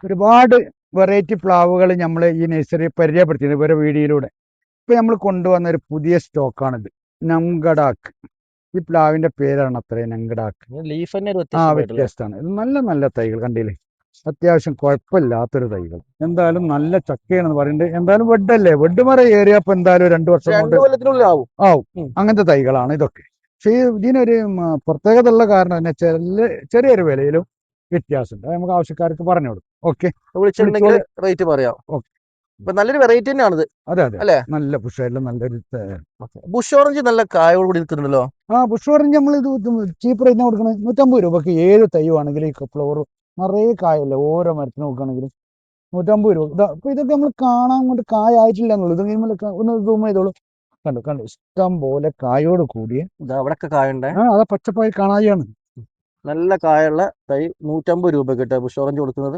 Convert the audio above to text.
ഒരുപാട് വെറൈറ്റി പ്ലാവുകൾ നമ്മൾ ഈ നഴ്സറി പരിചയപ്പെടുത്തിയിട്ടുണ്ട് ഇവരുടെ വീഡിയോയിലൂടെ. ഇപ്പൊ നമ്മൾ കൊണ്ടുവന്ന ഒരു പുതിയ സ്റ്റോക്കാണിത്, നങ്കടാക്ക്. ഈ പ്ലാവിന്റെ പേരാണ് അത്രയും നങ്കടാക്ക്. ലീഫ് തന്നെ വ്യത്യസ്തമാണ്. ഇത് നല്ല നല്ല തൈകൾ കണ്ടില്ലേ, അത്യാവശ്യം കുഴപ്പമില്ലാത്തൊരു തൈകൾ. എന്തായാലും നല്ല ചക്കയാണെന്ന് പറയുന്നുണ്ട്. എന്തായാലും വെഡല്ലേ, വെഡ്മറ ഏറിയപ്പോ എന്തായാലും 2 വർഷം കൊണ്ട് ആവും. അങ്ങനത്തെ തൈകളാണ് ഇതൊക്കെ. പക്ഷേ ഇതിനൊരു പ്രത്യേകത ഉള്ള കാരണം തന്നെ ചെറിയൊരു വിലയിലും വ്യത്യാസമുണ്ട്. അത് നമുക്ക് ആവശ്യക്കാർക്ക് പറഞ്ഞു കൊടുക്കും. ഓക്കെ, റേറ്റ് പറയാം. നല്ലൊരു വെറൈറ്റി തന്നെയാണിത്. അതെ അതെ അല്ലേ, നല്ല ബുഷായിട്ടുള്ള നല്ലൊരു ബുഷ് ഓറഞ്ച് നല്ല കായോട് കൂടി നിൽക്കുന്നുണ്ടല്ലോ. ബുഷ് ഓറഞ്ച് നമ്മൾ ഇത് ചീപ്പ് റേറ്റിനാണ് കൊടുക്കുന്നത്. 150 രൂപക്ക് 7 തൈവാണെങ്കിൽ ഈ ഫ്ലവർ നിറയെ കായല്ലേ, ഓരോ മരത്തിന് നോക്കുകയാണെങ്കിലും 150 രൂപ. അപ്പൊ ഇതൊക്കെ നമ്മൾ കാണാൻ കൊണ്ട് കായ ആയിട്ടില്ല എന്നുള്ളൂ. ഇത് ഒന്ന് സൂം ചെയ്തോളൂ. കണ്ടു ഇഷ്ടം പോലെ കായോട് കൂടിയ അവിടെയൊക്കെ കായുണ്ട്. അതാ പച്ചപ്പായി കാണാതെയാണ്. നല്ല കായുള്ള തൈ 150 രൂപ കിട്ടുക ബുഷ് ഓറഞ്ച് കൊടുക്കുന്നത്.